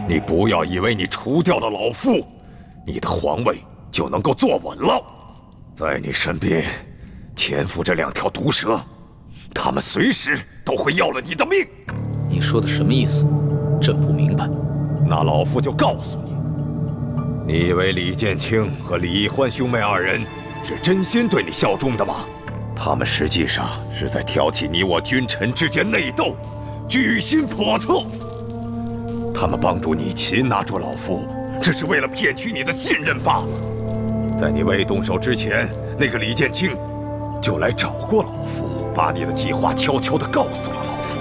你不要以为你除掉了老夫，你的皇位就能够坐稳了。在你身边潜伏着2条毒蛇，他们随时都会要了你的命。你说的什么意思？朕不明白。那老夫就告诉你，你以为李建清和李易欢兄妹2人是真心对你效忠的吗？他们实际上是在挑起你我君臣之间内斗，居心叵测。他们帮助你擒拿住老夫，只是为了骗取你的信任罢了。在你未动手之前，那个李建清就来找过老夫，把你的计划悄悄地告诉了老夫。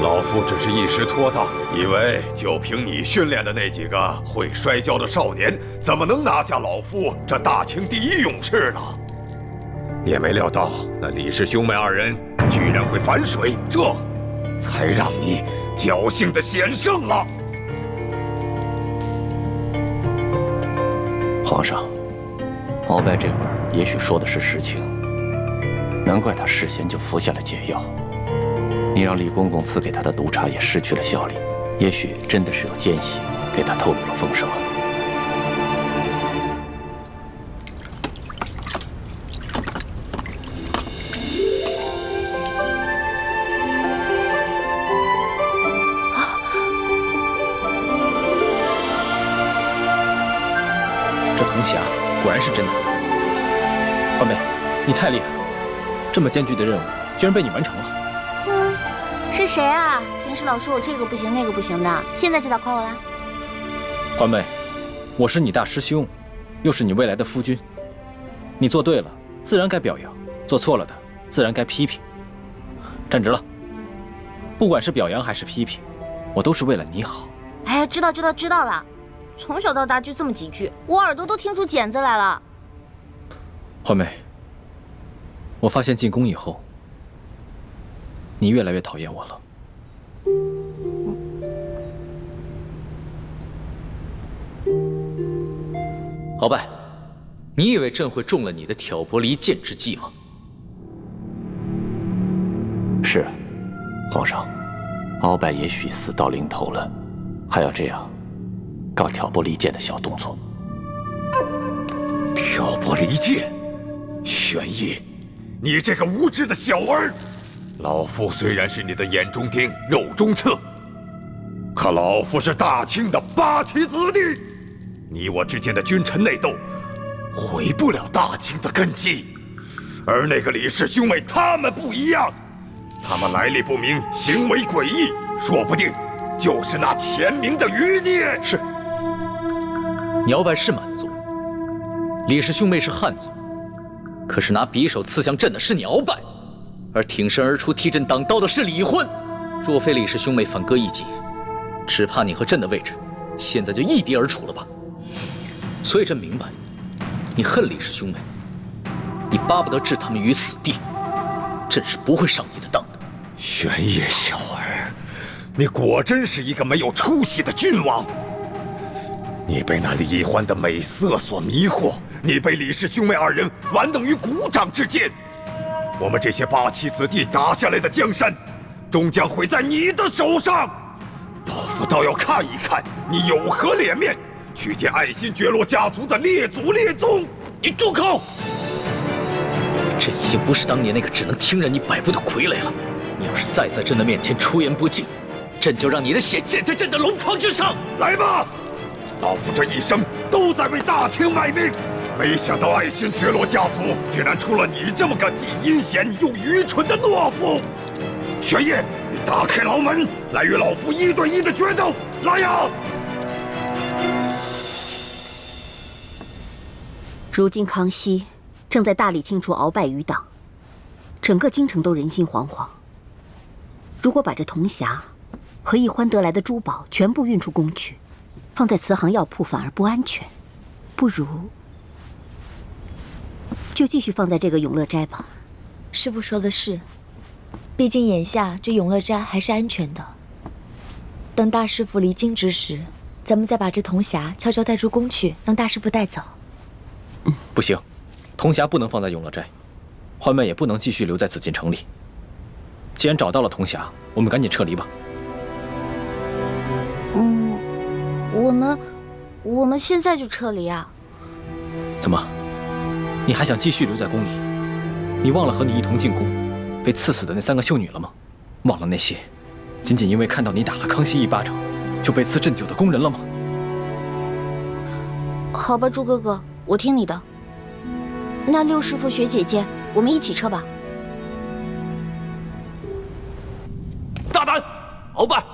老夫只是一时拖大，以为就凭你训练的那几个会摔跤的少年，怎么能拿下老夫这大清第一勇士呢？也没料到那李氏兄妹2人居然会反水，这才让你侥幸的险胜了。皇上，鳌拜这会儿也许说的是实情，难怪他事先就服下了解药。你让李公公赐给他的毒茶也失去了效力，也许真的是有奸细给他透露了风声啊。这铜匣果然是真的。欢妹，你太厉害了，这么艰巨的任务居然被你完成了。是谁啊？平时老说我这个不行那个不行的，现在知道夸我了？欢妹，我是你大师兄，又是你未来的夫君，你做对了，自然该表扬；做错了的，自然该批评。站直了。不管是表扬还是批评，我都是为了你好。哎，知道了。从小到大就这么几句，我耳朵都听出茧子来了。欢妹，我发现进宫以后，你越来越讨厌我了。鳌拜，你以为朕会中了你的挑拨离间之计吗？是，皇上，鳌拜也许死到临头了，还要这样搞挑拨离间的小动作。挑拨离间，玄烨，你这个无知的小儿！老夫虽然是你的眼中钉、肉中刺，可老夫是大清的8旗子弟，你我之间的君臣内斗，毁不了大清的根基。而那个李氏兄妹，他们不一样，他们来历不明，行为诡异，说不定就是那前明的余孽。是，你鳌拜是满族，李氏兄妹是汉族，可是拿匕首刺向朕的是你鳌拜，而挺身而出替朕挡刀的是李欢。若非李氏兄妹反戈一击，只怕你和朕的位置现在就一敌而处了吧。所以朕明白，你恨李氏兄妹，你巴不得置他们于死地，朕是不会上你的当的。玄烨小儿，你果真是一个没有出息的君王。你被那李欢的美色所迷惑，你被李氏兄妹2人玩弄于股掌之间。我们这些8旗子弟打下来的江山，终将毁在你的手上。老夫倒要看一看你有何脸面去见爱新觉罗家族的列祖列宗！你住口！朕已经不是当年那个只能听任你摆布的傀儡了。你要是再在朕的面前出言不敬，朕就让你的血溅在朕的龙袍之上！来吧，老夫这一生都在为大清卖命。没想到爱新觉罗家族竟然出了你这么个既阴险又愚蠢的懦夫！玄烨，你打开牢门，来与老夫1对1的决斗！来呀！如今康熙正在大力清除鳌拜余党，整个京城都人心惶惶。如果把这铜匣和易欢得来的珠宝全部运出宫去，放在慈航药铺反而不安全，不如就继续放在这个永乐斋吧。师父说的是，毕竟眼下这永乐斋还是安全的。等大师父离京之时，咱们再把这铜匣悄悄带出宫去，让大师父带走。不行，铜匣不能放在永乐斋，欢妹也不能继续留在紫禁城里。既然找到了铜匣，我们赶紧撤离吧。我们现在就撤离啊！怎么，你还想继续留在宫里？你忘了和你一同进宫，被刺死的那3个秀女了吗？忘了那些仅仅因为看到你打了康熙1巴掌就被赐鸩酒的宫人了吗？好吧，朱哥哥，我听你的。那六师傅、学姐姐，我们一起撤吧。大胆，鳌拜，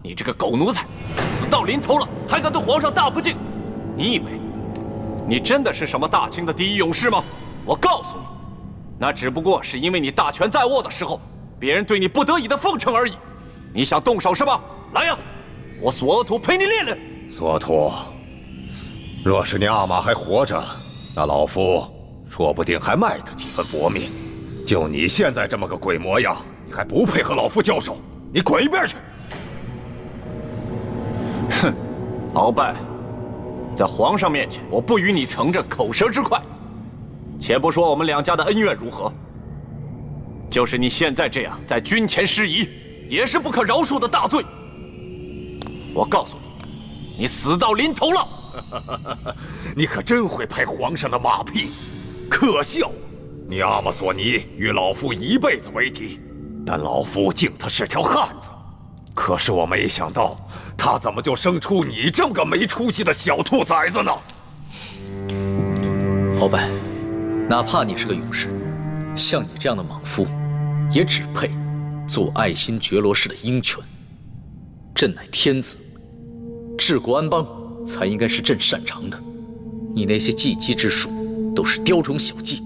你这个狗奴才，死到临头了还敢对皇上大不敬！你以为你真的是什么大清的第一勇士吗？我告诉你，那只不过是因为你大权在握的时候，别人对你不得已的奉承而已。你想动手是吧？来呀，我索额图陪你练练。索图，若是你阿玛还活着，那老夫说不定还卖他几分薄命。就你现在这么个鬼模样，你还不配和老夫交手，你滚一边去！哼，鳌拜，在皇上面前，我不与你逞这口舌之快。且不说我们2家的恩怨如何，就是你现在这样在军前失仪，也是不可饶恕的大罪。我告诉你，你死到临头了！你可真会拍皇上的马屁，可笑！你阿玛索尼与老夫一辈子为敌，但老夫敬他是条汉子。可是我没想到，他怎么就生出你这么个没出息的小兔崽子呢？鳌拜，哪怕你是个勇士，像你这样的莽夫，也只配做爱新觉罗氏的鹰犬。朕乃天子，治国安邦才应该是朕擅长的。你那些技击之术都是雕虫小技，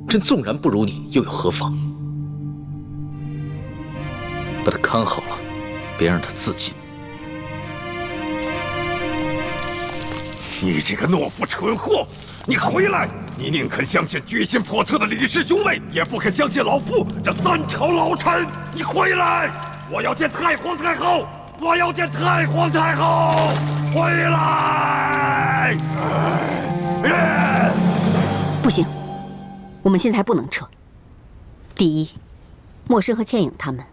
朕纵然不如你，又有何妨？把他看好了，别让他自尽。你这个懦夫蠢货！你回来！你宁肯相信居心叵测的李氏兄妹，也不肯相信老夫这3朝老臣！你回来！我要见太皇太后！我要见太皇太后！回来！不行，我们现在还不能撤。第一，默笙和倩影他们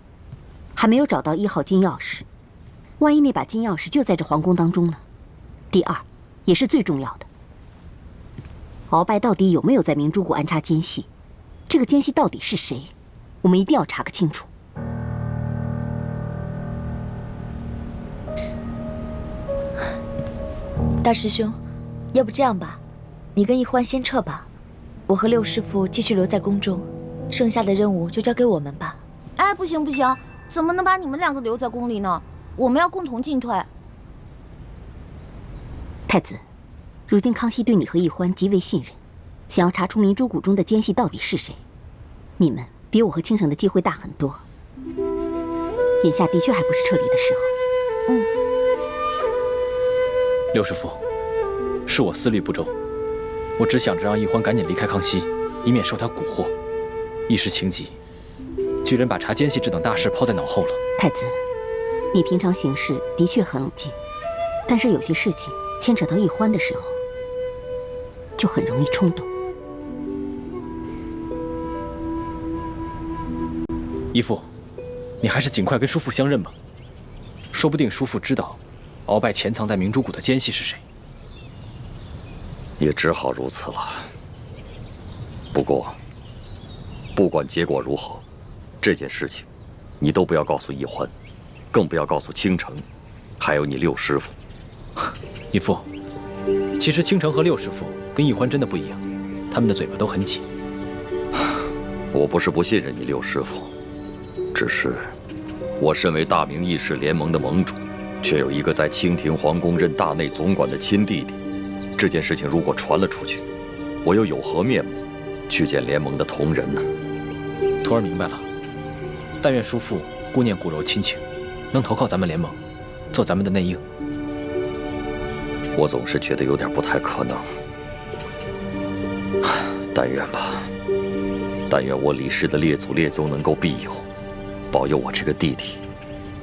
还没有找到1号金钥匙，万一那把金钥匙就在这皇宫当中呢？第二，也是最重要的，鳌拜到底有没有在明珠谷安插奸细？这个奸细到底是谁？我们一定要查个清楚。大师兄，要不这样吧，你跟易欢先撤吧，我和六师傅继续留在宫中，剩下的任务就交给我们吧。哎，不行不行，怎么能把你们2个留在宫里呢？我们要共同进退。太子，如今康熙对你和易欢极为信任，想要查出明珠谷中的奸细到底是谁，你们比我和倾城的机会大很多。眼下的确还不是撤离的时候。六师傅，是我思虑不周，我只想着让易欢赶紧离开康熙，以免受他蛊惑。一时情急，居然把查奸细这等大事抛在脑后了。太子，你平常行事的确很冷静，但是有些事情牵扯到易欢的时候，就很容易冲动。义父，你还是尽快跟叔父相认吧，说不定叔父知道鳌拜潜藏在明珠谷的奸细是谁。也只好如此了。不过，不管结果如何，这件事情，你都不要告诉易欢，更不要告诉倾城，还有你六师傅。义父，其实倾城和六师傅跟易欢真的不一样，他们的嘴巴都很紧。我不是不信任你六师傅，只是我身为大明义士联盟的盟主，却有一个在清廷皇宫任大内总管的亲弟弟。这件事情如果传了出去，我又有何面目去见联盟的同仁呢？徒儿明白了，但愿叔父顾念骨肉亲情，能投靠咱们联盟，做咱们的内应。我总是觉得有点不太可能，但愿吧。但愿我李氏的列祖列宗能够庇佑，保佑我这个弟弟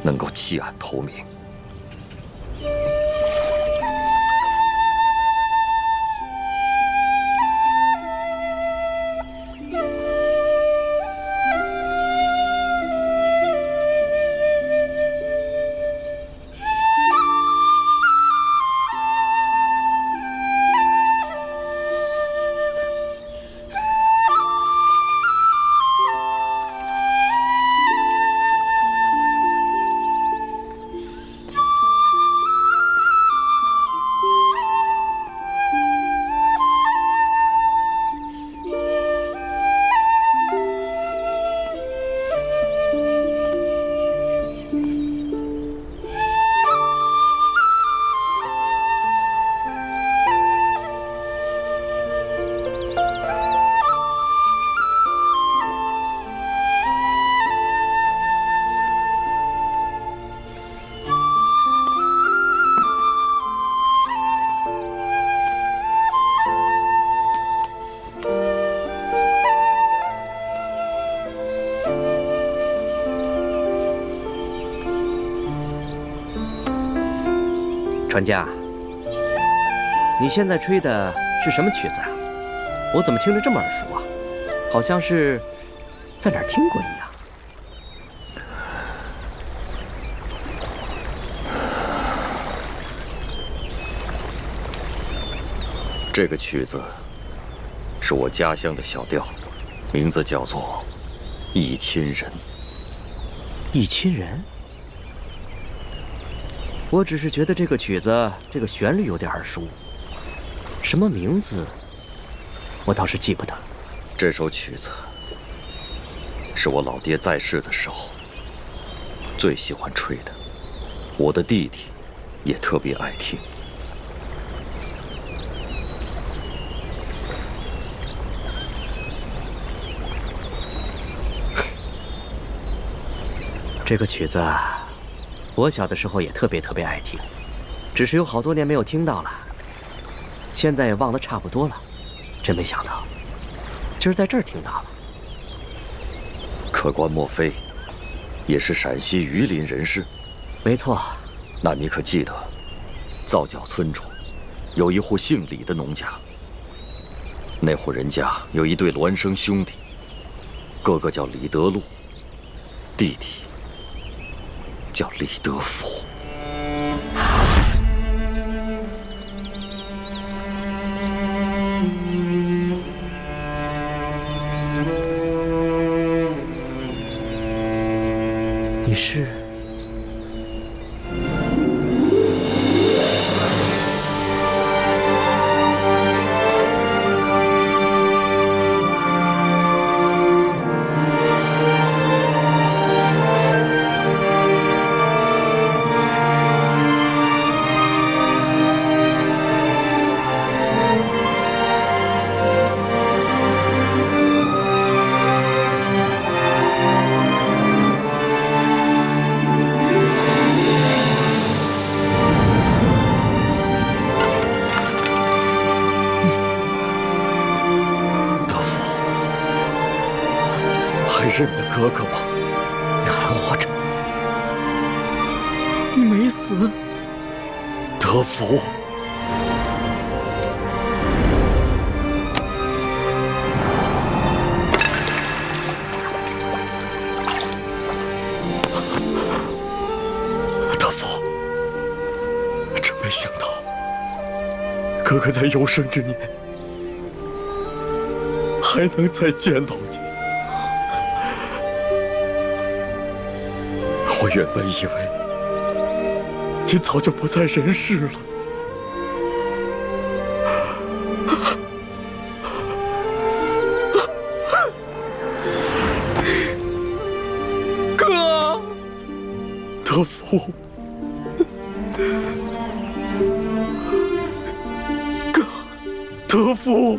能够弃暗投明。传家，你现在吹的是什么曲子啊？我怎么听着这么耳熟啊？好像是在哪儿听过一样。这个曲子是我家乡的小调，名字叫做《忆亲人》。忆亲人？我只是觉得这个曲子这个旋律有点耳熟，什么名字我倒是记不得。这首曲子是我老爹在世的时候最喜欢吹的，我的弟弟也特别爱听。这个曲子我小的时候也特别爱听，只是有好多年没有听到了，现在也忘得差不多了。真没想到今儿在这儿听到了。客官莫非也是陕西榆林人士？没错。那你可记得皂角村中有一户姓李的农家，那户人家有一对孪生兄弟，哥哥叫李德禄，弟弟叫李德福。你是？认得哥哥吗？你还活着？你没死？德福，德福，真没想到，哥哥在有生之年还能再见到你。我原本以为你早就不在人世了，哥，德福，哥，德福。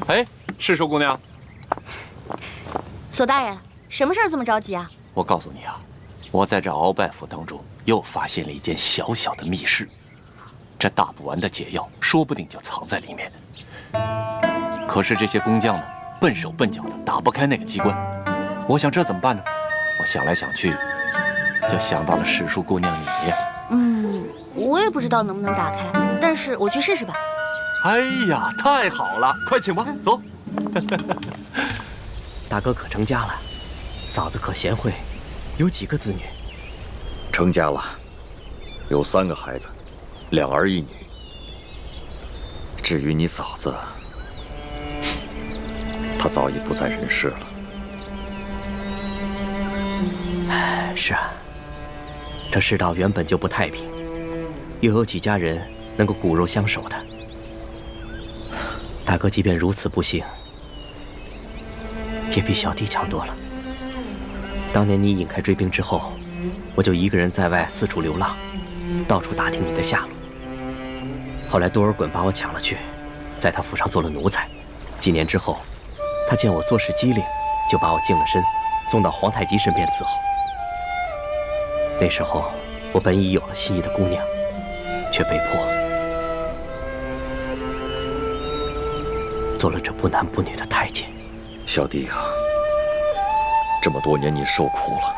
哎，是寿姑娘。索大人，什么事儿这么着急啊？我告诉你啊，我在这鳌拜府当中又发现了一间小小的密室，这打不完的解药说不定就藏在里面。可是这些工匠呢，笨手笨脚的，打不开那个机关。我想这怎么办呢？我想来想去，就想到了史淑姑娘你。我也不知道能不能打开，但是我去试试吧。哎呀，太好了，快请吧，走。大哥可成家了，嫂子可贤惠，有几个子女？成家了，有3个孩子，2儿1女。至于你嫂子，她早已不在人世了。是啊，这世道原本就不太平，又有几家人能够骨肉相守的。大哥即便如此不幸，也比小弟强多了。当年你引开追兵之后，我就一个人在外四处流浪，到处打听你的下落。后来多尔衮把我抢了去，在他府上做了奴才。几年之后，他见我做事机灵，就把我净了身，送到皇太极身边伺候。那时候我本已有了心仪的姑娘，却被迫做了这不男不女的太监。小弟啊，这么多年你受苦了。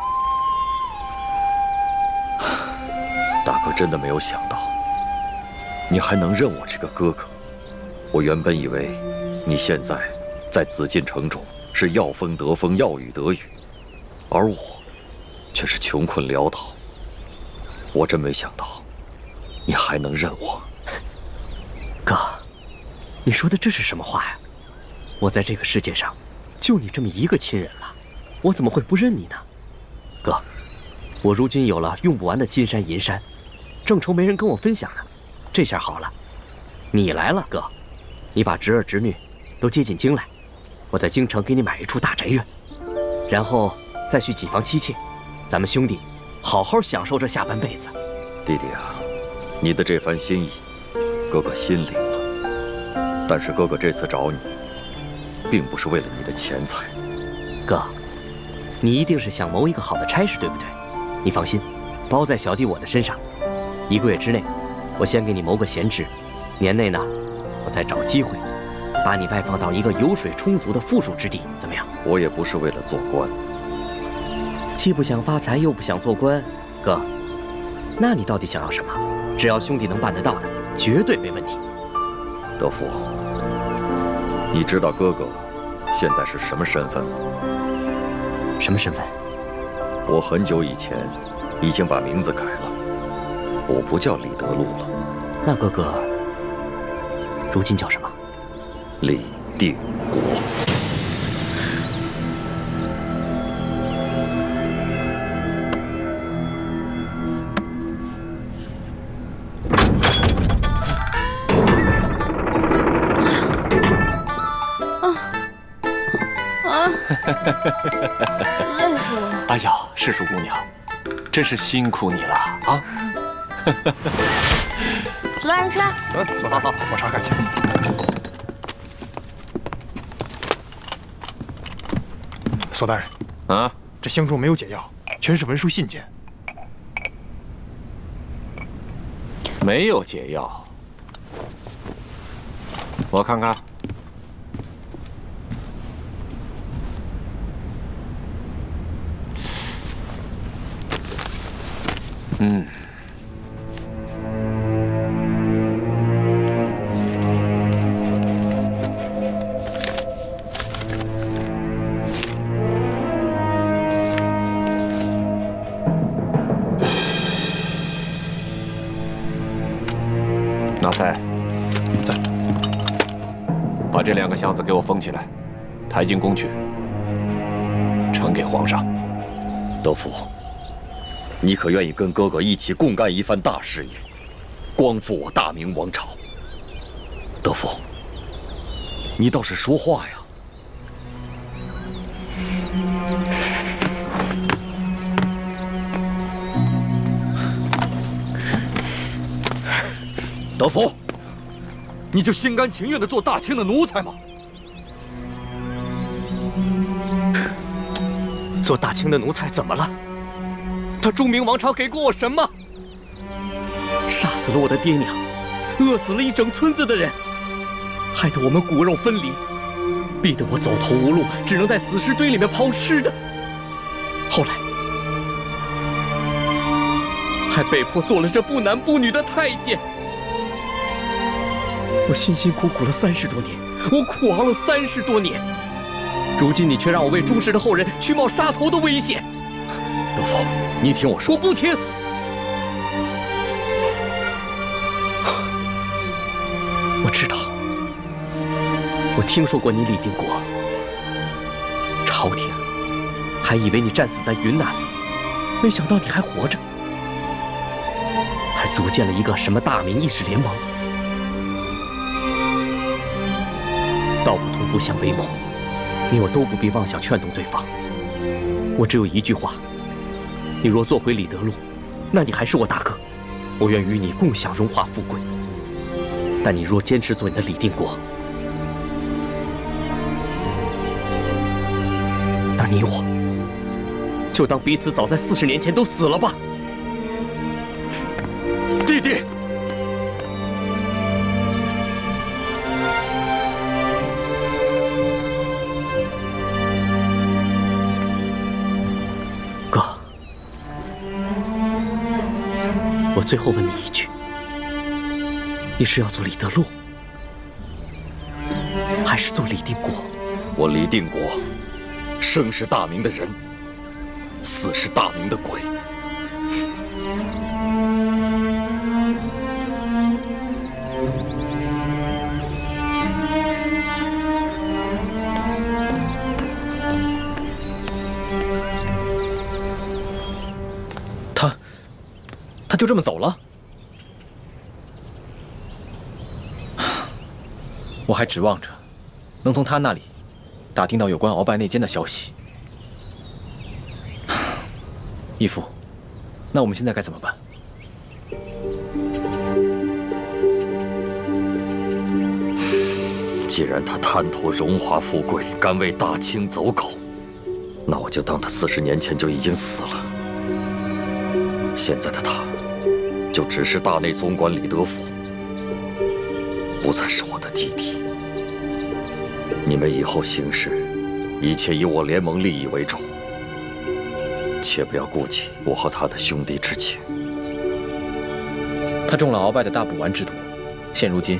大哥真的没有想到，你还能认我这个哥哥。我原本以为你现在在紫禁城中是要风得风，要雨得雨，而我却是穷困潦倒。我真没想到，你还能认我。哥，你说的这是什么话呀？我在这个世界上，就你这么一个亲人了，我怎么会不认你呢？哥，我如今有了用不完的金山银山，正愁没人跟我分享呢。这下好了，你来了，哥，你把侄儿侄女都接进京来，我在京城给你买一处大宅院，然后再续几房妻妾，咱们兄弟好好享受这下半辈子。弟弟啊，你的这番心意，哥哥心领了。但是哥哥这次找你，并不是为了你的钱财。哥，你一定是想谋一个好的差事，对不对？你放心，包在小弟我的身上。1个月之内，我先给你谋个闲职，年内呢，我再找机会把你外放到一个油水充足的富庶之地，怎么样？我也不是为了做官，既不想发财，又不想做官，哥，那你到底想要什么？只要兄弟能办得到的，绝对没问题。德福，你知道哥哥现在是什么身份吗？什么身份？我很久以前已经把名字改了，我不叫李德禄了。那哥哥如今叫什么？李定国。累死了！哎呀，世淑姑娘，真是辛苦你了啊！苏大人吃。索大人，我查看一下。索大人，啊，这箱中没有解药，全是文书信件。没有解药，我看看。纳赛，在。把这2个箱子给我封起来，抬进宫去，呈给皇上。德福，你可愿意跟哥哥一起共干一番大事业，光复我大明王朝？德福，你倒是说话呀！德福，你就心甘情愿地做大清的奴才吗？做大清的奴才怎么了？他中明王朝给过我什么？杀死了我的爹娘，饿死了一整村子的人，害得我们骨肉分离，逼得我走投无路，只能在死尸堆里面刨吃的。后来还被迫做了这不男不女的太监。我辛辛苦苦了30多年，我苦熬了30多年，如今你却让我为忠实的后人去冒杀头的危险。德福，你听我说。我不听。我知道，我听说过你李定国，朝廷还以为你战死在云南，没想到你还活着，还组建了一个什么大明义士联盟。道不同不相为谋，你我都不必妄想劝动对方。我只有一句话：你若做回李德禄，那你还是我大哥，我愿与你共享荣华富贵。但你若坚持做你的李定国，那你我就当彼此早在40年前都死了吧。弟弟，最后问你一句：你是要做李德禄，还是做李定国？我李定国，生是大明的人，死是大明的鬼。他就这么走了？我还指望着能从他那里打听到有关鳌拜内奸的消息。义父，那我们现在该怎么办？既然他贪图荣华富贵，敢为大清走狗，那我就当他40年前就已经死了。现在的他，就只是大内总管李德福，不再是我的弟弟。你们以后行事，一切以我联盟利益为重，切不要顾及我和他的兄弟之情。他中了鳌拜的大补丸之毒，现如今，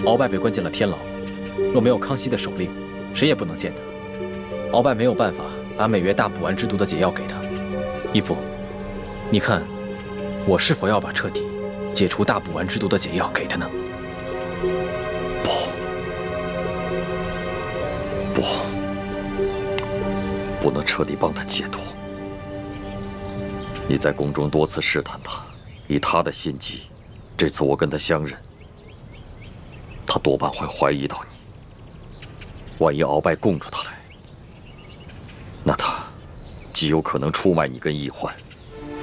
鳌拜被关进了天牢。若没有康熙的手令，谁也不能见他。鳌拜没有办法把美约大补丸之毒的解药给他。义父，你看，我是否要把彻底解除大补丸之毒的解药给他呢？不能彻底帮他解脱。你在宫中多次试探他，以他的心机，这次我跟他相认，他多半会怀疑到你。万一鳌拜供出他来，那他极有可能出卖你跟奕欢，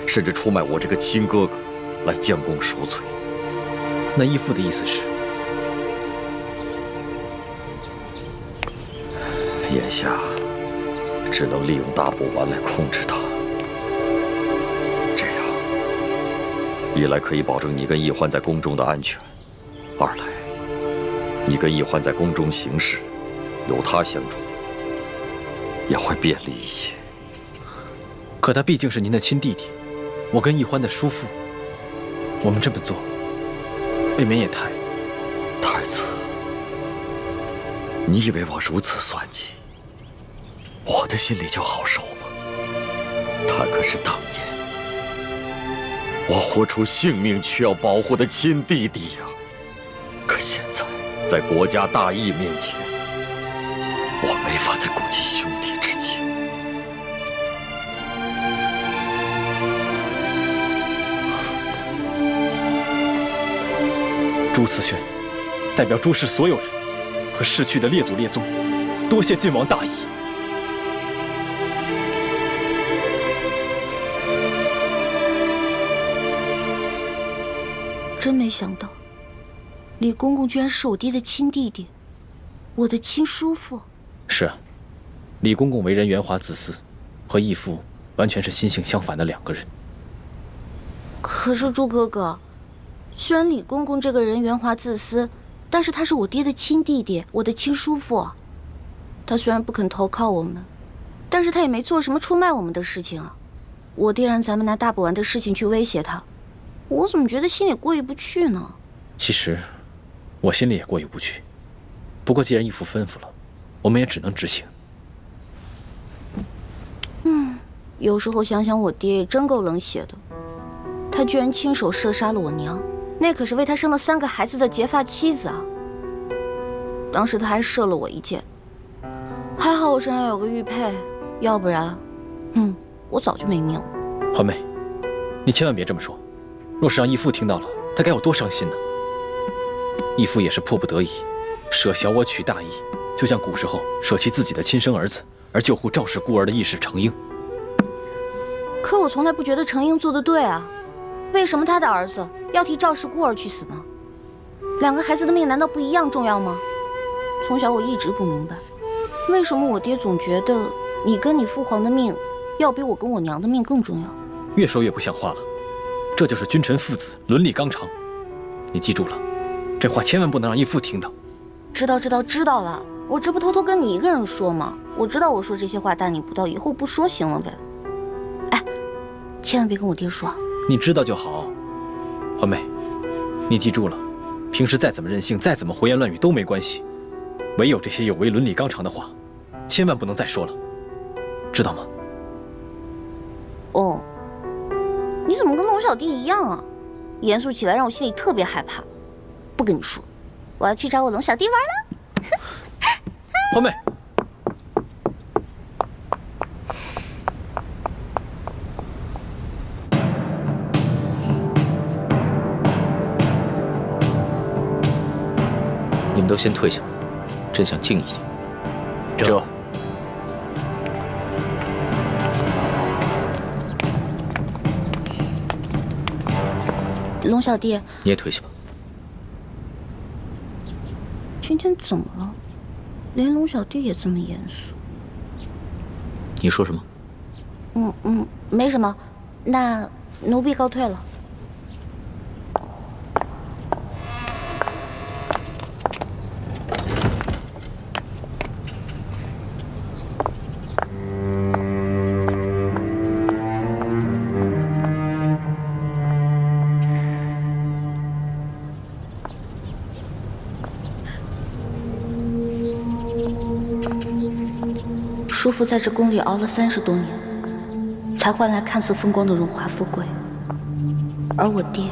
甚至出卖我这个亲哥哥，来将功赎罪。那义父的意思是？眼下只能利用大补丸来控制他，这样一来可以保证你跟奕欢在宫中的安全，二来你跟奕欢在宫中行事，有他相助，也会便利一些。可他毕竟是您的亲弟弟，我跟奕欢的叔父，我们这么做，未免也太……太子，你以为我如此算计，我的心里就好受吗？他可是当年我豁出性命去要保护的亲弟弟呀！可现在在国家大义面前，我没法再顾及兄弟之情。朱慈轩代表朱氏所有人和逝去的列祖列宗，多谢晋王大义。真没想到，李公公居然是我爹的亲弟弟，我的亲叔父。是啊，李公公为人圆滑自私，和义父完全是心性相反的两个人。可是朱哥哥，虽然李公公这个人圆滑自私，但是他是我爹的亲弟弟，我的亲叔父。他虽然不肯投靠我们，但是他也没做什么出卖我们的事情啊。我爹让咱们拿大补丸的事情去威胁他，我怎么觉得心里过意不去呢？其实，我心里也过意不去。不过既然义父吩咐了，我们也只能执行。有时候想想，我爹也真够冷血的。他居然亲手射杀了我娘，那可是为他生了3个孩子的结发妻子啊！当时他还射了我一箭，还好我身上有个玉佩，要不然，我早就没命了。环妹，你千万别这么说。若是让义父听到了，他该有多伤心呢？义父也是迫不得已，舍小我取大义，就像古时候舍弃自己的亲生儿子而救护赵氏孤儿的义士程婴。可我从来不觉得程婴做得对啊，为什么他的儿子要替赵氏孤儿去死呢？2个孩子的命难道不一样重要吗？从小我一直不明白，为什么我爹总觉得你跟你父皇的命要比我跟我娘的命更重要？越说越不像话了，这就是君臣父子伦理纲常。你记住了，这话千万不能让义父听到。知道了，我这不偷偷跟你一个人说吗？我知道我说这些话大逆不道，以后不说行了呗。哎，千万别跟我爹说啊。你知道就好，环妹，你记住了，平时再怎么任性，再怎么胡言乱语都没关系，唯有这些有违伦理纲常的话，千万不能再说了，知道吗？哦，你怎么跟龙小弟一样啊？严肃起来让我心里特别害怕。不跟你说，我要去找我龙小弟玩了。环妹。你们都先退下，朕想静一静。这。龙小弟，你也退下吧。今天怎么了？连龙小弟也这么严肃？你说什么？没什么。那奴婢告退了。叔父在这宫里熬了30多年，才换来看似风光的荣华富贵。而我爹，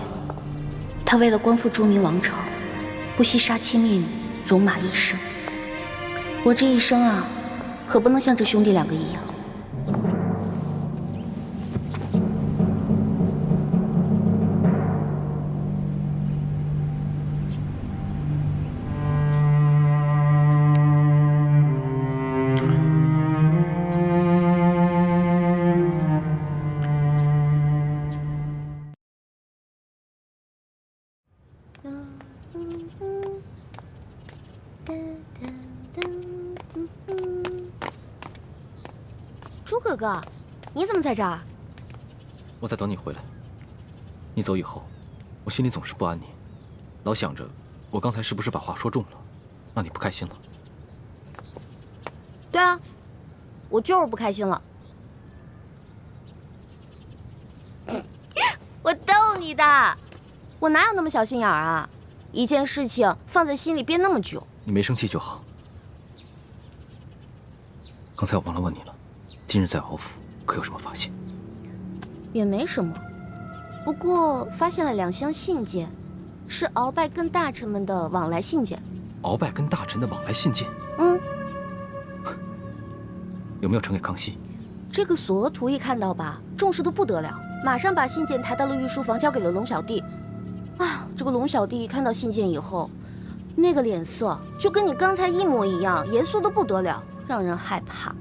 他为了光复朱明王朝，不惜杀妻灭女，戎马一生。我这一生啊，可不能像这兄弟2个一样。朱哥哥，你怎么在这儿？我在等你回来。你走以后，我心里总是不安宁，老想着我刚才是不是把话说重了，让你不开心了。对啊，我就是不开心了。我逗你的，我哪有那么小心眼儿啊？一件事情放在心里憋那么久。你没生气就好。刚才我忘了问你了。今日在敖府可有什么发现？也没什么，不过发现了2箱信件，是鳌拜跟大臣们的往来信件。鳌拜跟大臣的往来信件？有没有呈给康熙？这个索额图一看到吧，重视的不得了，马上把信件抬到了御书房，交给了龙小弟。啊，这个龙小弟一看到信件以后，那个脸色就跟你刚才一模一样，严肃的不得了，让人害怕。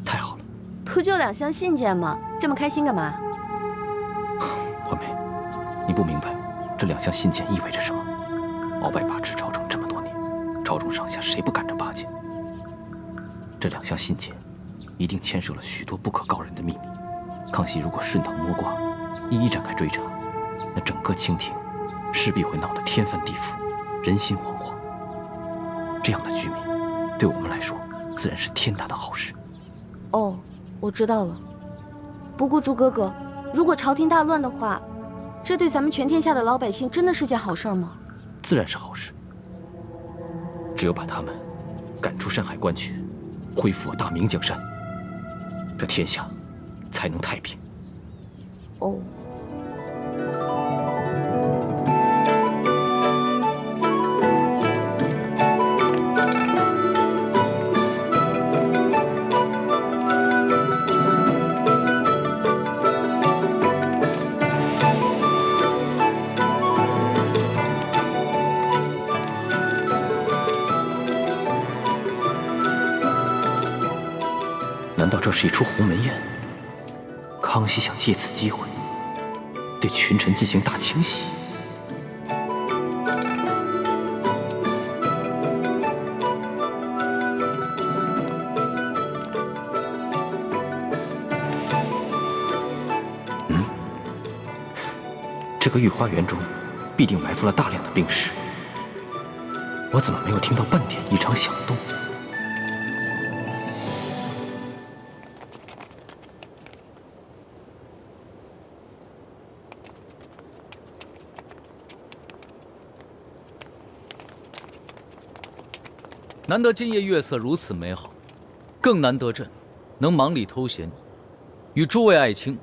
太好了，不就2箱信件吗？这么开心干嘛？环梅，你不明白这2箱信件意味着什么？鳌拜把持朝政这么多年，朝中上下谁不赶着巴结？这2箱信件一定牵涉了许多不可告人的秘密。康熙如果顺藤摸瓜，一一展开追查，那整个清廷势必会闹得天翻地覆，人心惶惶。这样的局面，对我们来说自然是天大的好事。哦，我知道了。不过朱哥哥，如果朝廷大乱的话，这对咱们全天下的老百姓真的是件好事吗？自然是好事。只有把他们赶出山海关去，恢复我大明江山，这天下才能太平。哦。难道这是一出鸿门宴？康熙想借此机会对群臣进行大清洗？这个御花园中必定埋伏了大量的兵士，我怎么没有听到半点异常响动？难得今夜月色如此美好，更难得朕能忙里偷闲，与诸位爱卿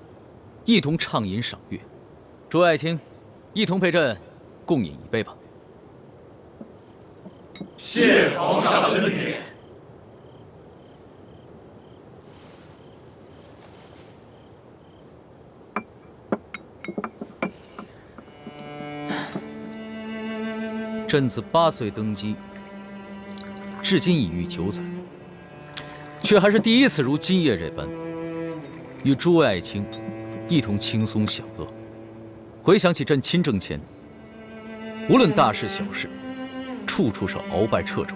一同畅饮赏月。诸位爱卿，一同陪朕共饮一杯吧。谢皇上恩典。朕自8岁登基，至今已逾9载，却还是第一次如今夜这般，与诸位爱卿一同轻松享乐。回想起朕亲政前，无论大事小事，处处是鳌拜掣肘。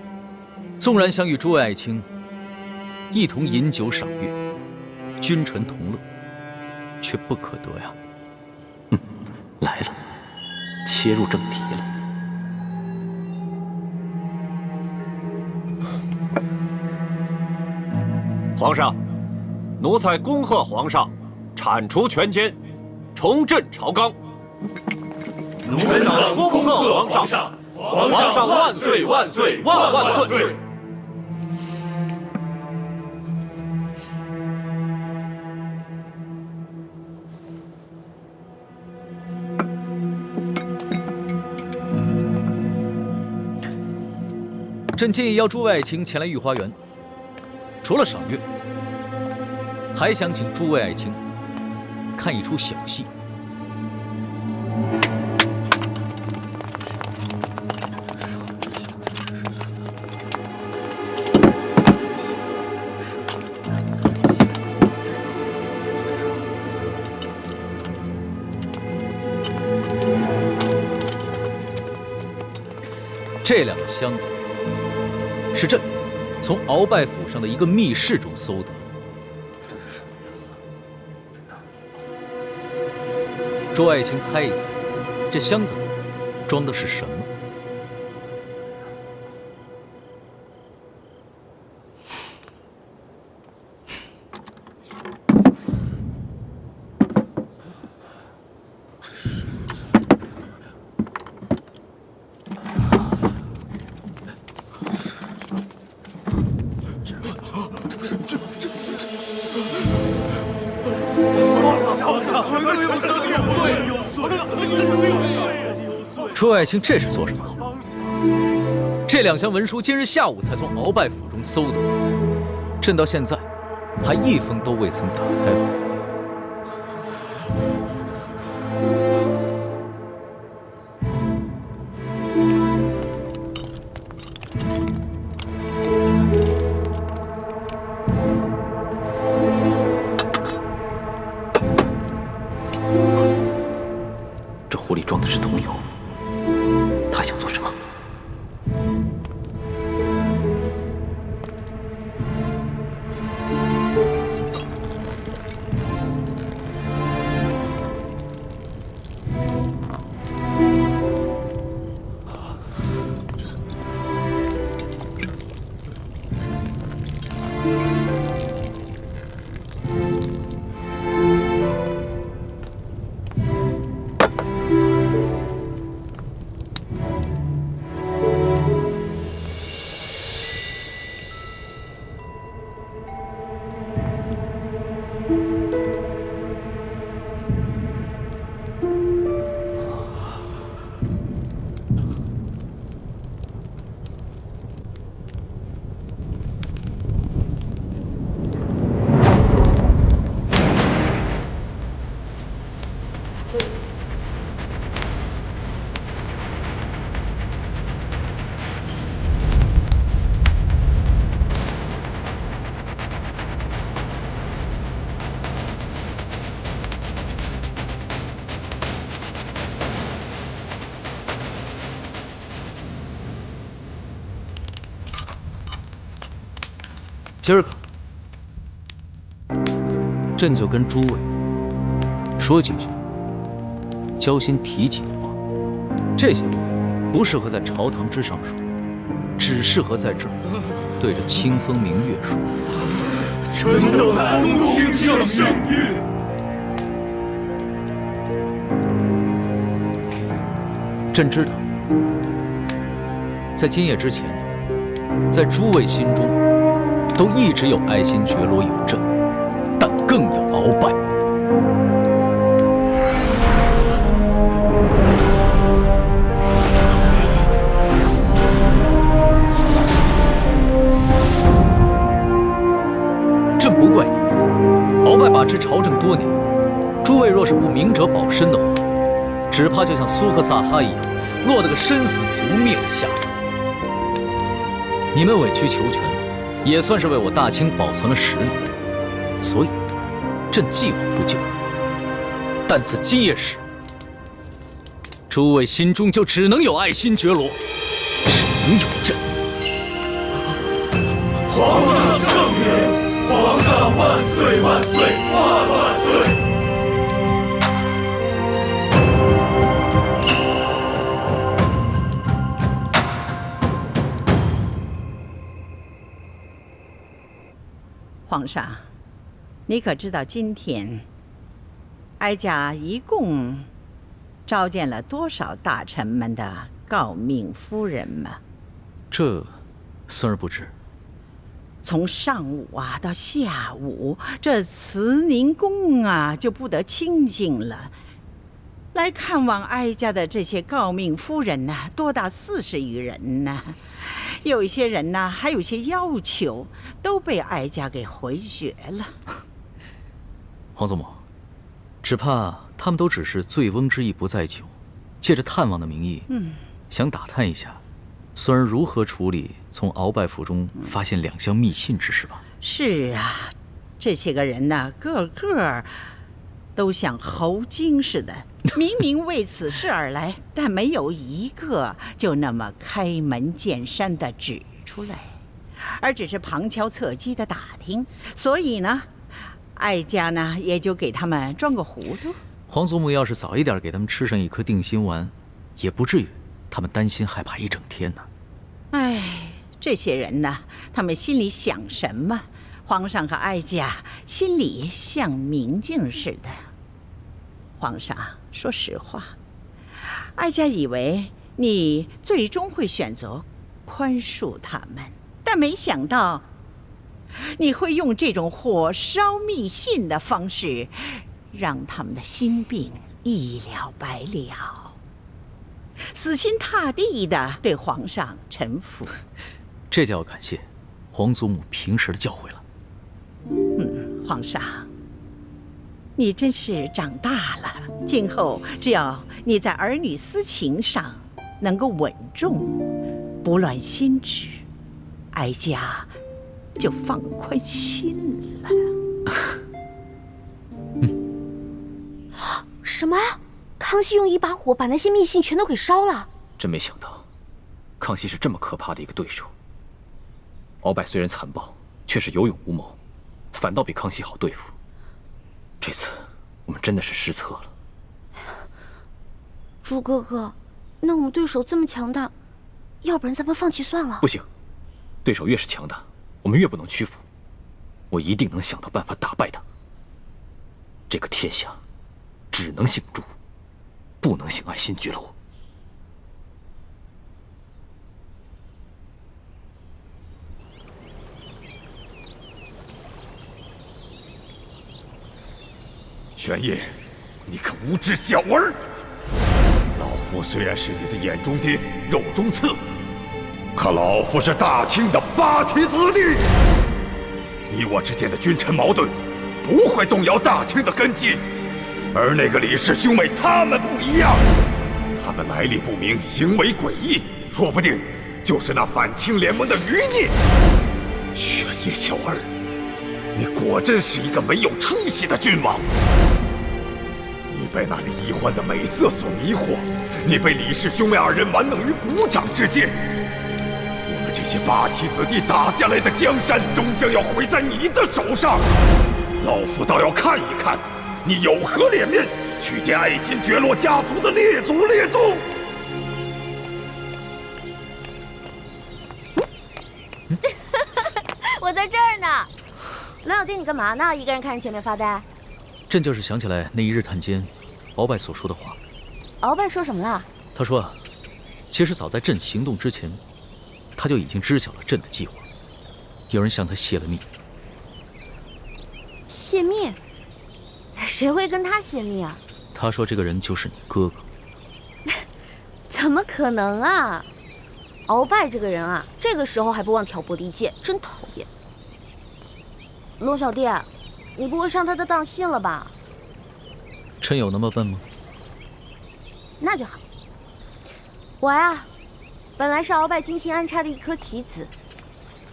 纵然想与诸位爱卿一同饮酒赏月，君臣同乐，却不可得呀。来了，切入正题了。皇上，奴才恭贺皇上，铲除权奸，重振朝纲。奴才恭贺皇上，皇上万岁万岁万万岁！朕建议邀诸位爱卿前来御花园，除了赏月，还想请诸位爱卿看一出小戏。这两个箱子是朕从鳌拜府上的一个密室中搜得。诸位爱卿猜一猜，这箱子里装的是什么？诸位爱卿，这是做什么？这两箱文书今日下午才从鳌拜府中搜得，朕到现在还一封都未曾打开过。这壶里装的是桐油，他想做什么？今儿个，朕就跟诸位说几句交心提己的话。这些话不适合在朝堂之上说，只适合在这儿对着清风明月说。臣等恭听圣谕。朕知道，在今夜之前，在诸位心中，都一直有爱新觉罗有朕，但更有鳌拜。朕不怪你，鳌拜把持朝政多年，诸位若是不明哲保身的话，只怕就像苏克萨哈一样，落得个身死族灭的下场。你们委曲求全，也算是为我大清保存了实力，所以朕既往不咎。但自今夜始，诸位心中就只能有爱新觉罗，只能有朕。皇上圣明，皇上万岁万岁万万岁！皇上，你可知道今天哀家一共召见了多少大臣们的诰命夫人吗？这，孙儿不知。从上午到下午，这慈宁宫就不得清静了。来看望哀家的这些诰命夫人多达40余人呢。有一些人还有些要求，都被哀家给回绝了。皇祖母，只怕他们都只是醉翁之意不在酒，借着探望的名义，想打探一下孙儿如何处理从鳌拜府中发现2箱密信之事吧。是啊，这些个人个个都像猴精似的，明明为此事而来，但没有一个就那么开门见山地指出来，而只是旁敲侧击地打听。所以呢，哀家也就给他们装个糊涂。皇祖母要是早一点给他们吃上一颗定心丸，也不至于他们担心害怕一整天呢。哎，这些人他们心里想什么？皇上和哀家心里像明镜似的。皇上，说实话，哀家以为你最终会选择宽恕他们，但没想到你会用这种火烧密信的方式，让他们的心病一了百了，死心塌地地对皇上臣服。这就要感谢皇祖母平时的教诲了。皇上，你真是长大了，今后只要你在儿女私情上能够稳重，不乱心智，哀家就放宽心了。什么？康熙用一把火把那些密信全都给烧了？真没想到，康熙是这么可怕的一个对手。鳌拜虽然残暴，却是有勇无谋，反倒比康熙好对付。这次我们真的是失策了。朱哥哥，那我们对手这么强大，要不然咱们放弃算了。不行，对手越是强大，我们越不能屈服。我一定能想到办法打败他。这个天下只能姓朱，不能姓爱新觉罗。玄烨，你个无知小儿！老夫虽然是你的眼中钉、肉中刺，可老夫是大清的8旗子弟。你我之间的君臣矛盾，不会动摇大清的根基。而那个李氏兄妹，他们不一样，他们来历不明，行为诡异，说不定就是那反清联盟的余孽。玄烨小儿，你果真是一个没有出息的君王。你被那李欢的美色所迷惑，你被李氏兄妹2人玩弄于股掌之间。我们这些8旗子弟打下来的江山，终将要毁在你的手上。老夫倒要看一看，你有何脸面去见爱新觉罗家族的列祖列宗。我在这儿呢。蓝小弟，你干嘛呢？一个人看着前面发呆。朕就是想起来那一日探监，鳌拜所说的话。鳌拜说什么了？他说其实早在朕行动之前，他就已经知晓了朕的计划，有人向他泄了密。泄密？谁会跟他泄密啊？他说这个人就是你哥哥。怎么可能啊！鳌拜这个人啊，这个时候还不忘挑拨离间，真讨厌。龙小弟，你不会上他的当信了吧？朕有那么笨吗？那就好。我呀，本来是鳌拜精心安插的一颗棋子，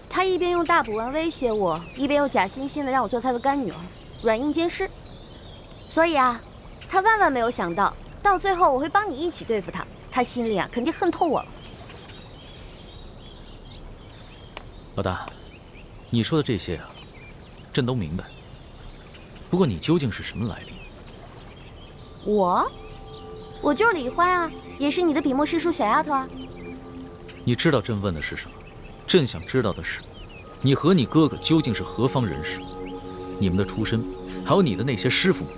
他一边用大补丸威胁我，一边又假惺惺的让我做他的干女儿，软硬兼施。所以啊，他万万没有想到，到最后我会帮你一起对付他。他心里啊，肯定恨透我了。老大，你说的这些啊，朕都明白。不过你究竟是什么来历？我就是李欢啊，也是你的笔墨诗书小丫头啊。你知道朕问的是什么？朕想知道的是，你和你哥哥究竟是何方人士？你们的出身，还有你的那些师傅们，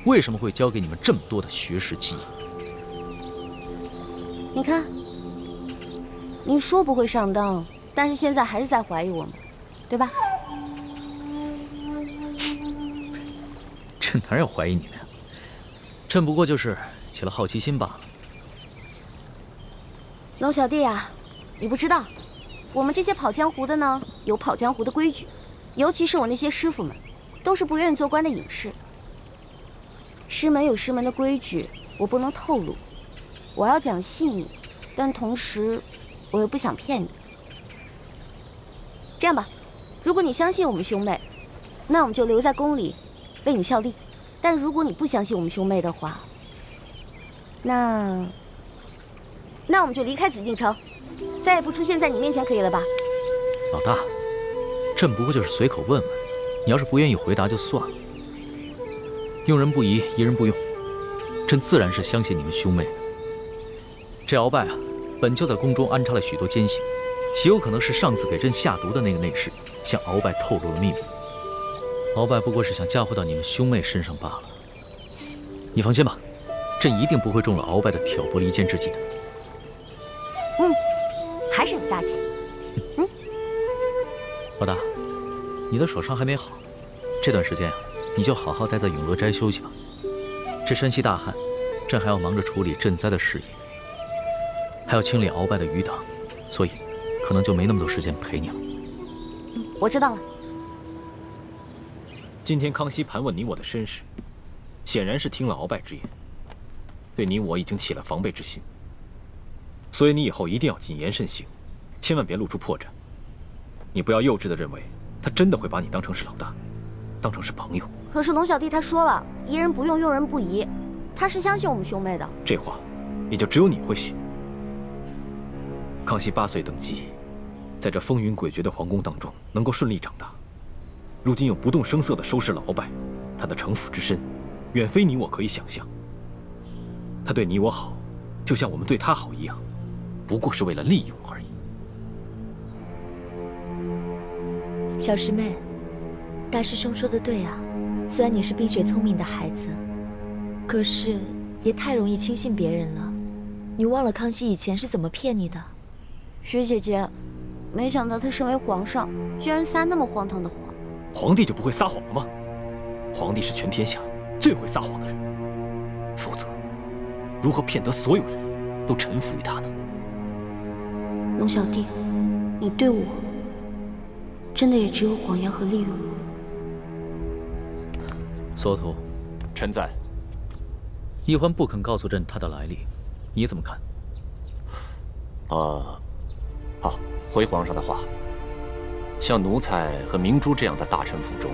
为什么会教给你们这么多的学识技艺？你看，你说不会上当，但是现在还是在怀疑我们，对吧？朕哪有怀疑你们呀？朕不过就是起了好奇心罢了。龙小弟啊，你不知道，我们这些跑江湖的呢，有跑江湖的规矩，尤其是我那些师傅们，都是不愿意做官的隐士。师门有师门的规矩，我不能透露。我要讲信义，但同时，我又不想骗你。这样吧，如果你相信我们兄妹，那我们就留在宫里，为你效力；但如果你不相信我们兄妹的话，那我们就离开紫禁城，再也不出现在你面前，可以了吧？老大，朕不过就是随口问问，你要是不愿意回答就算了。用人不疑，疑人不用，朕自然是相信你们兄妹的。这鳌拜啊，本就在宫中安插了许多奸细，极有可能是上次给朕下毒的那个内侍向鳌拜透露了秘密。鳌拜不过是想嫁祸到你们兄妹身上罢了。你放心吧，朕一定不会中了鳌拜的挑拨离间之计的。还是你大气。老大，你的手伤还没好，这段时间啊，你就好好待在永乐斋休息吧。这山西大旱，朕还要忙着处理赈灾的事宜，还要清理鳌拜的余党，所以可能就没那么多时间陪你了。我知道了。今天康熙盘问你我的身世，显然是听了鳌拜之言，对你我已经起了防备之心。所以你以后一定要谨言慎行，千万别露出破绽。你不要幼稚地认为他真的会把你当成是老大，当成是朋友。可是龙小弟他说了，疑人不用，用人不疑，他是相信我们兄妹的。这话也就只有你会信。康熙8岁登基，在这风云诡谲的皇宫当中能够顺利长大，如今又不动声色地收拾了鳌拜，他的城府之深，远非你我可以想象。他对你我好，就像我们对他好一样，不过是为了利用而已。小师妹，大师兄说的对啊，虽然你是冰雪聪明的孩子，可是也太容易轻信别人了。你忘了康熙以前是怎么骗你的？雪姐姐，没想到他身为皇上，居然撒那么荒唐的谎。皇帝就不会撒谎了吗？皇帝是全天下最会撒谎的人，否则如何骗得所有人都臣服于他呢？龙小弟，你对我真的也只有谎言和利用吗？索图，臣在。奕欢不肯告诉朕他的来历，你怎么看？好，回皇上的话，像奴才和明珠这样的大臣府中，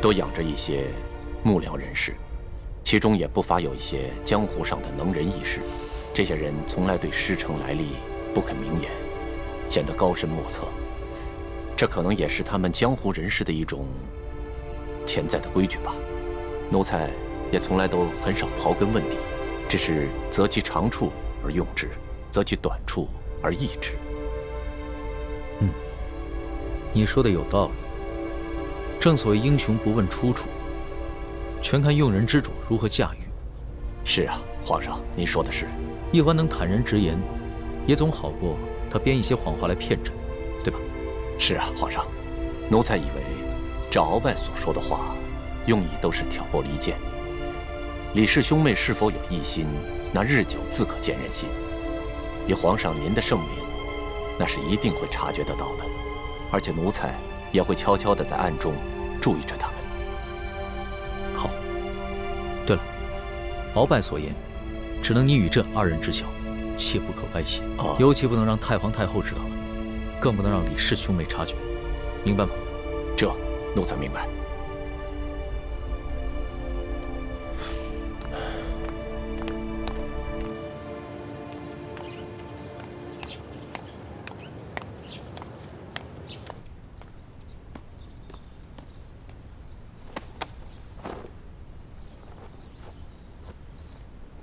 都养着一些幕僚人士，其中也不乏有一些江湖上的能人异士。这些人从来对师承来历不肯明言，显得高深莫测。这可能也是他们江湖人士的一种潜在的规矩吧。奴才也从来都很少刨根问底，只是择其长处而用之，择其短处而易之。你说的有道理。正所谓英雄不问出处，全看用人之主如何驾驭。是啊，皇上，您说的是。奕欢能坦然直言，也总好过他编一些谎话来骗朕，对吧？是啊，皇上，奴才以为这鳌拜所说的话，用意都是挑拨离间。李氏兄妹是否有异心，那日久自可见人心。以皇上您的圣明，那是一定会察觉得到的，而且奴才也会悄悄地在暗中注意着他们。好。对了，鳌拜所言，只能你与朕2人知晓，切不可外泄，尤其不能让太皇太后知道了，更不能让李氏兄妹察觉，明白吗？这，奴才明白。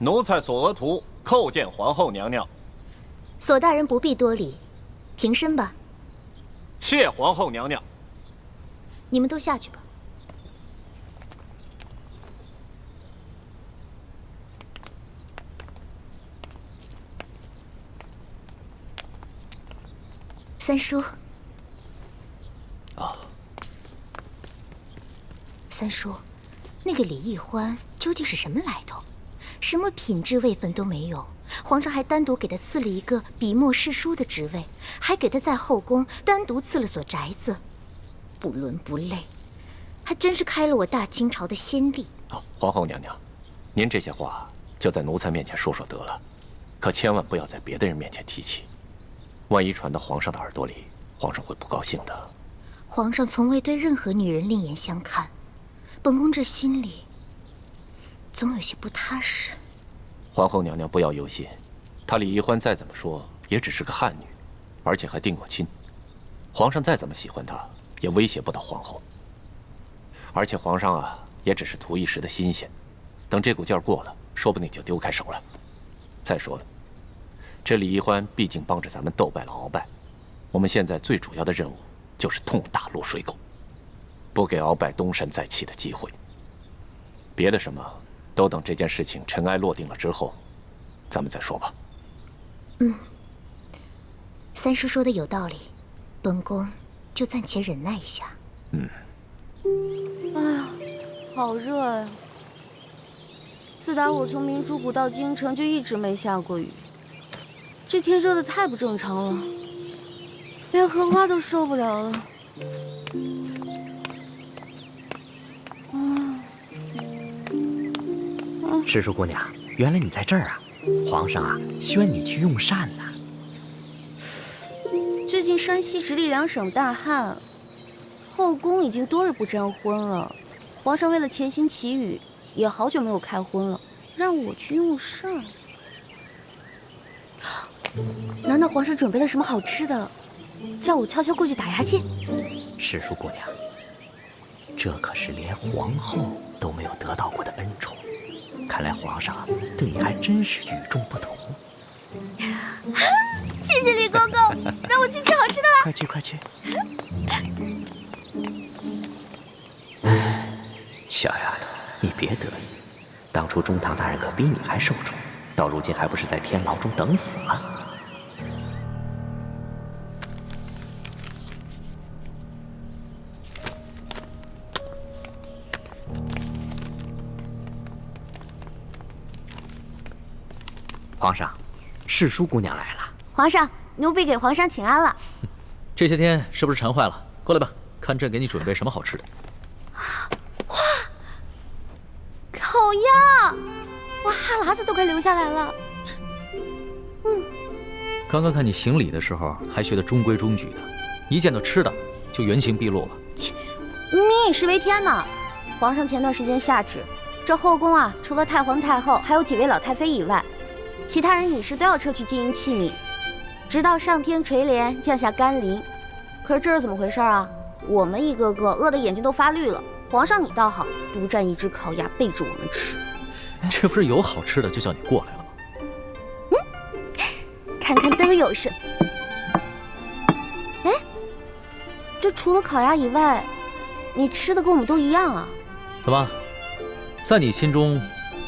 奴才索额图叩见皇后娘娘。索大人不必多礼，平身吧。谢皇后娘娘。你们都下去吧。三叔。啊。三叔，那个李易欢究竟是什么来头？什么品质位分都没有，皇上还单独给他赐了一个笔墨侍书的职位，还给他在后宫单独赐了所宅子，不伦不类，还真是开了我大清朝的先例。皇后娘娘，您这些话就在奴才面前说说得了，可千万不要在别的人面前提起，万一传到皇上的耳朵里，皇上会不高兴的。皇上从未对任何女人另眼相看，本宫这心里总有些不踏实。皇后娘娘不要忧心，她李易欢再怎么说也只是个汉女，而且还定过亲。皇上再怎么喜欢她，也威胁不到皇后。而且皇上啊，也只是图一时的新鲜，等这股劲儿过了，说不定就丢开手了。再说了，这李易欢毕竟帮着咱们斗败了鳌拜，我们现在最主要的任务就是痛打落水狗，不给鳌拜东山再起的机会。别的什么，都等这件事情尘埃落定了之后，咱们再说吧。三叔说的有道理，本宫就暂且忍耐一下。哎呀，好热呀！自打我从明珠谷到京城，就一直没下过雨。这天热得太不正常了，连荷花都受不了了。师叔姑娘，原来你在这儿啊！皇上啊，宣你去用膳呢。最近山西直隶2省大旱，后宫已经多日不沾荤了。皇上为了潜心祈雨，也好久没有开荤了，让我去用膳。难道皇上准备了什么好吃的，叫我悄悄过去打牙祭？师叔姑娘，这可是连皇后都没有得到过的恩宠。看来皇上对你还真是与众不同。谢谢李公公，让我去吃好吃的啦！快去快去！小丫头，你别得意，当初中堂大人可比你还受宠，到如今还不是在天牢中等死吗？皇上，侍书姑娘来了。皇上，奴婢给皇上请安了。这些天是不是馋坏了？过来吧，看朕给你准备什么好吃的。哇，烤鸭！哇，哈喇子都快流下来了。刚刚看你行礼的时候还学得中规中矩的，一见到吃的就原形毕露了。切，民以食为天嘛。皇上前段时间下旨，这后宫啊，除了太皇太后还有几位老太妃以外，其他人饮食都要撤去金银器皿，直到上天垂怜降下甘霖。可是这是怎么回事啊？我们一个个饿得眼睛都发绿了，皇上你倒好，独占一只烤鸭备着我们吃。这不是有好吃的就叫你过来了吗？看看都有什么。哎，这除了烤鸭以外，你吃的跟我们都一样啊？怎么，在你心中，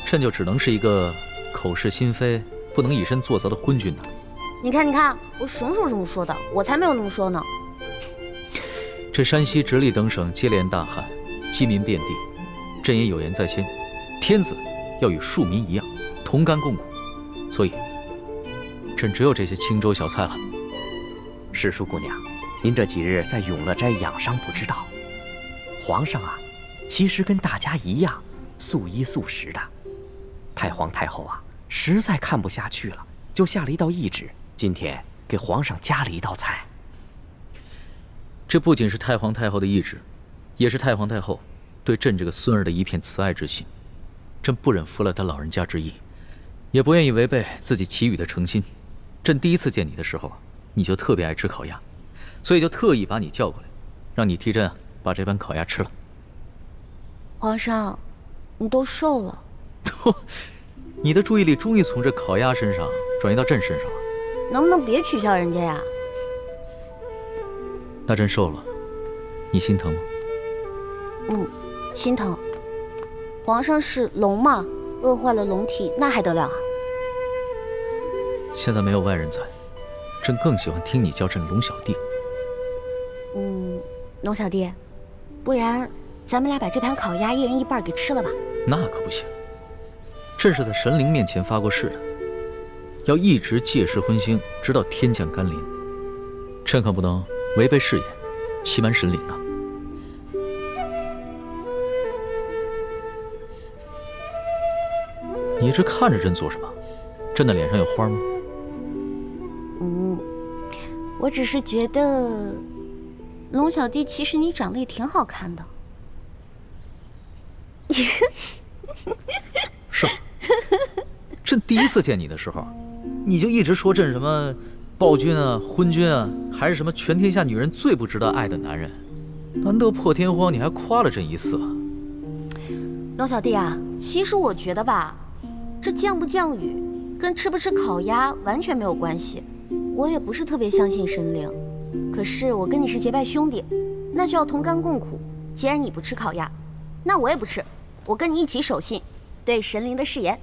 朕就只能是一个口是心非、不能以身作则的昏君呢？你看，你看，我什么时候这么说的？我才没有那么说呢。这山西直隶等省接连大旱，饥民遍地，朕也有言在先，天子要与庶民一样，同甘共苦。所以，朕只有这些清粥小菜了。世淑姑娘，您这几日在永乐斋养伤不知道，皇上啊，其实跟大家一样，素衣素食的。太皇太后啊，实在看不下去了，就下了一道懿旨，今天给皇上加了一道菜。这不仅是太皇太后的懿旨，也是太皇太后对朕这个孙儿的一片慈爱之心。朕不忍负了他老人家之意，也不愿意违背自己祈雨的诚心。朕第一次见你的时候，你就特别爱吃烤鸭，所以就特意把你叫过来，让你替朕把这盘烤鸭吃了。皇上，你都瘦了。你的注意力终于从这烤鸭身上转移到朕身上了，能不能别取笑人家呀？那朕瘦了，你心疼吗？心疼。皇上是龙嘛，饿坏了龙体，那还得了啊？现在没有外人在，朕更喜欢听你叫朕龙小弟。龙小弟，不然咱们俩把这盘烤鸭一人一半给吃了吧？那可不行，朕是在神灵面前发过誓的，要一直借尸荤腥，直到天降甘霖。朕可不能违背誓言，欺瞒神灵啊！你一直看着朕做什么？朕的脸上有花吗？我只是觉得，龙小弟其实你长得也挺好看的。是吗？朕第一次见你的时候，你就一直说朕什么暴君啊、昏君啊，还是什么全天下女人最不值得爱的男人。难得破天荒，你还夸了朕一次啊！龙小弟啊，其实我觉得吧，这降不降雨跟吃不吃烤鸭完全没有关系。我也不是特别相信神灵，可是我跟你是结拜兄弟，那就要同甘共苦。既然你不吃烤鸭，那我也不吃，我跟你一起守信，对神灵的誓言。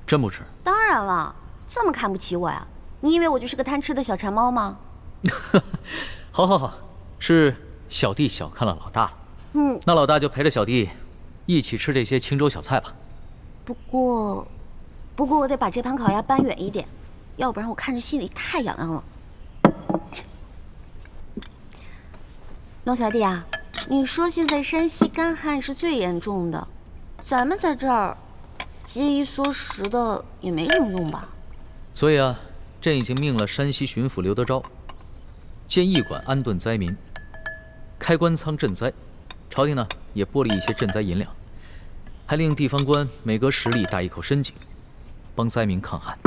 真不吃？当然了，这么看不起我呀？你以为我就是个贪吃的小馋猫吗？好好好，是小弟小看了老大了。那老大就陪着小弟一起吃这些清粥小菜吧。不过我得把这盘烤鸭搬远一点，要不然我看着心里太痒痒了。龙小弟啊，你说现在山西干旱是最严重的，咱们在这儿节衣缩食的也没什么用吧？所以啊，朕已经命了山西巡抚刘德昭建驿馆安顿灾民，开官仓赈灾。朝廷呢也拨了一些赈灾银两，还令地方官每隔10里打一口深井，帮灾民抗旱。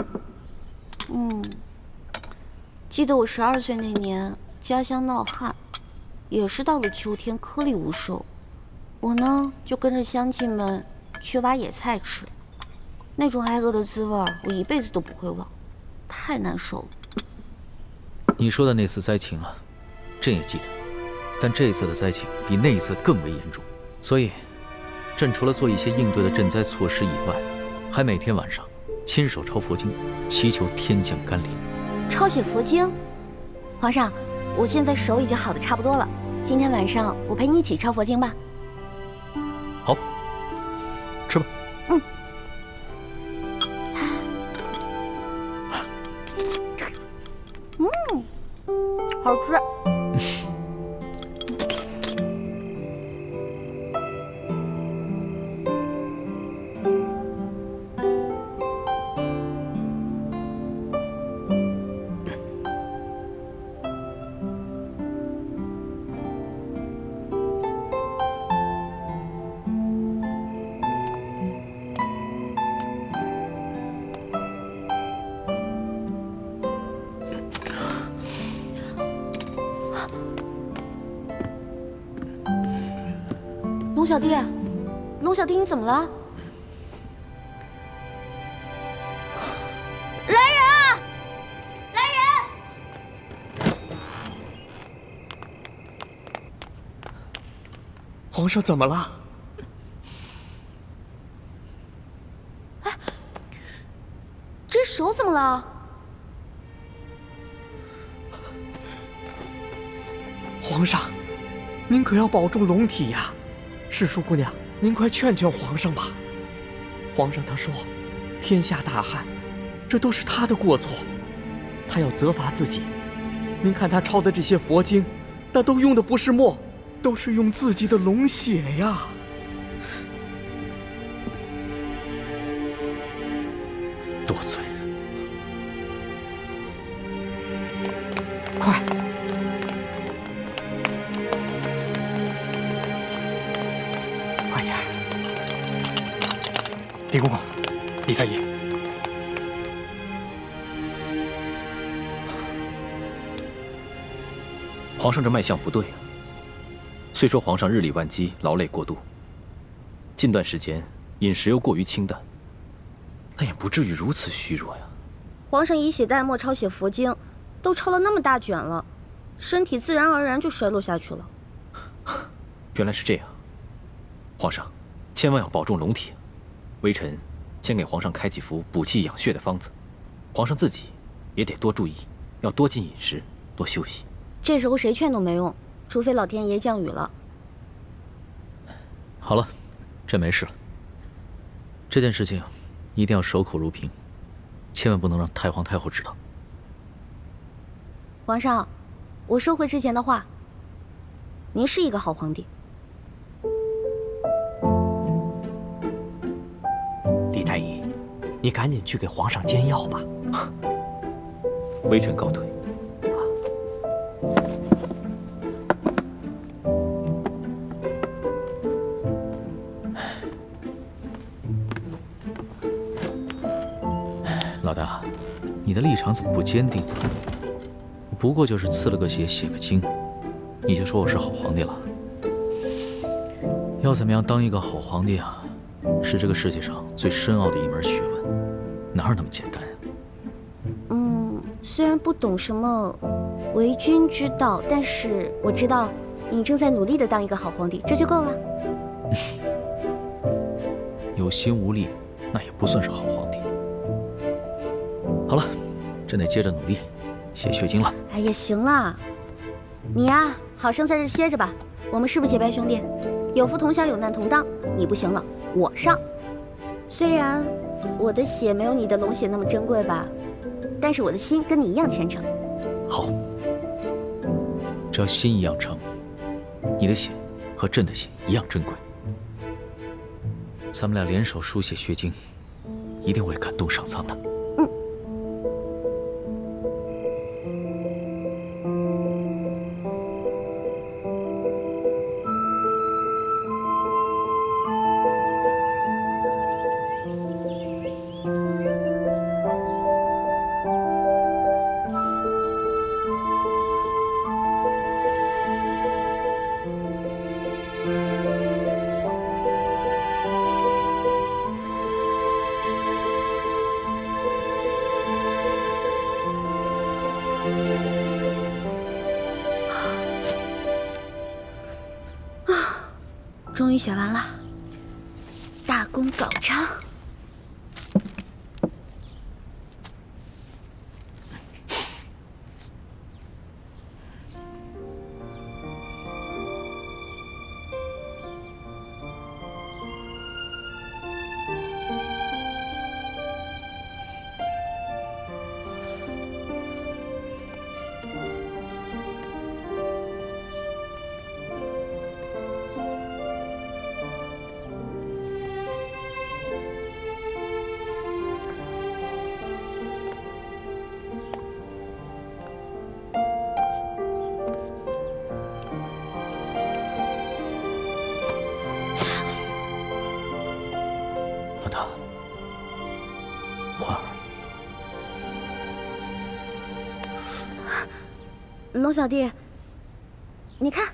记得我12岁那年，家乡闹旱，也是到了秋天颗粒无收。我呢就跟着乡亲们去挖野菜吃，那种挨饿的滋味我一辈子都不会忘，太难受了。你说的那次灾情啊，朕也记得，但这次的灾情比那次更为严重，所以朕除了做一些应对的赈灾措施以外，还每天晚上亲手抄佛经，祈求天降甘霖。抄写佛经，皇上，我现在手已经好的差不多了，今天晚上我陪你一起抄佛经吧。好，吃吧。好吃。龙小弟，龙小弟，你怎么了？来人啊！来人！皇上怎么了？这手怎么了？皇上，您可要保重龙体呀！世淑姑娘，您快劝劝皇上吧。皇上他说，天下大旱，这都是他的过错，他要责罚自己。您看他抄的这些佛经，那都用的不是墨，都是用自己的龙血呀。多嘴。快！快点！李公公，李太医，皇上这脉象不对啊。虽说皇上日理万机，劳累过度，近段时间饮食又过于清淡，但也不至于如此虚弱呀。皇上以血代墨抄写佛经，都抄了那么大卷了，身体自然而然就衰落下去了。原来是这样，皇上千万要保重龙体。微臣先给皇上开几副补气养血的方子，皇上自己也得多注意，要多进饮食，多休息。这时候谁劝都没用，除非老天爷降雨了。好了，朕没事了。这件事情一定要守口如瓶，千万不能让太皇太后知道。皇上，我收回之前的话，您是一个好皇帝。李太医，你赶紧去给皇上煎药吧。微臣告退。老大，你的立场怎么不坚定？不过就是刺了个血，写个经，你就说我是好皇帝了？要怎么样当一个好皇帝啊？是这个世界上最深奥的一门学问，哪有那么简单呀？虽然不懂什么为君之道，但是我知道你正在努力的当一个好皇帝，这就够了。有心无力，那也不算是好皇帝。好了，朕得接着努力，写血经了。哎呀，行了，你呀，好生在这歇着吧。我们是不是结拜兄弟？有福同享，有难同当。你不行了，我上。虽然我的血没有你的龙血那么珍贵吧，但是我的心跟你一样虔诚。好，只要心一样诚，你的血和朕的血一样珍贵。咱们俩联手书写血经，一定会感动上苍的。终于写完了，大功告成。老大，焕儿，龙小弟，你看，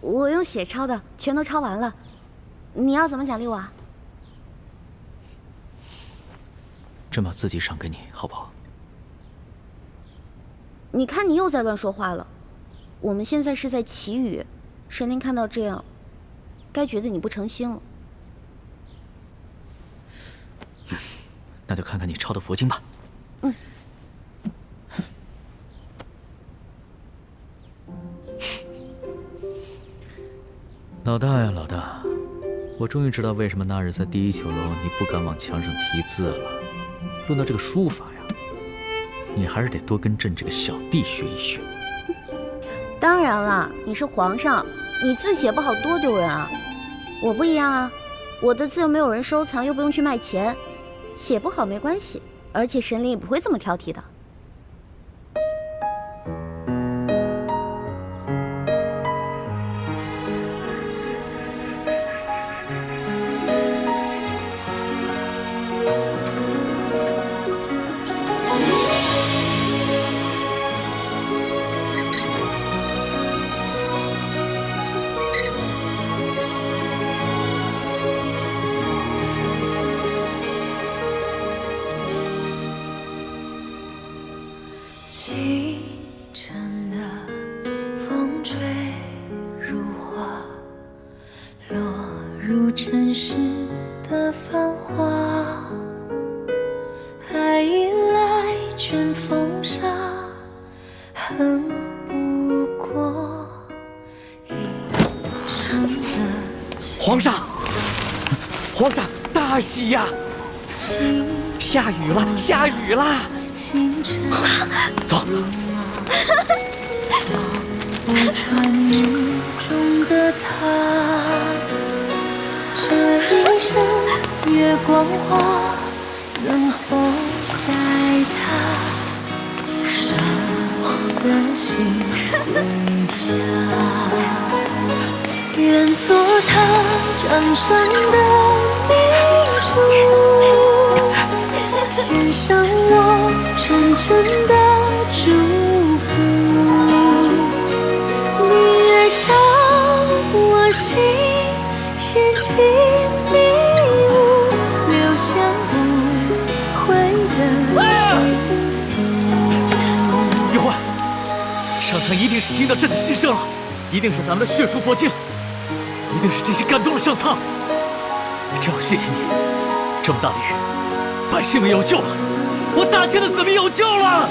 我用血抄的，全都抄完了。你要怎么奖励我啊？朕把自己赏给你，好不好？你看你又在乱说话了。我们现在是在祈雨，神灵看到这样，该觉得你不诚心了。那就看看你抄的佛经吧。老大呀，老大，我终于知道为什么那日在第一酒楼你不敢往墙上题字了。论到这个书法呀，你还是得多跟朕这个小弟学一学。当然了，你是皇上，你字写不好多丢人啊！我不一样啊，我的字又没有人收藏，又不用去卖钱，写不好没关系，而且神灵也不会这么挑剔的。清晨的风吹如花，落入尘世的繁华。爱已来，卷风沙，恨不过一生的皇上，皇上，大喜呀！下雨了，下雨了！走。穿女中的她，这一生月光花，能否带她伤的心归家？愿做她掌上的明珠，献上我纯真的祝福。明月照我心，掀起迷雾，留下无悔的情愫。玉环，上苍一定是听到朕的心声了，一定是咱们的血书佛经，一定是这些感动了上苍。朕要谢谢你，这么大的雨，百姓们有救了，我大清的子民有救了。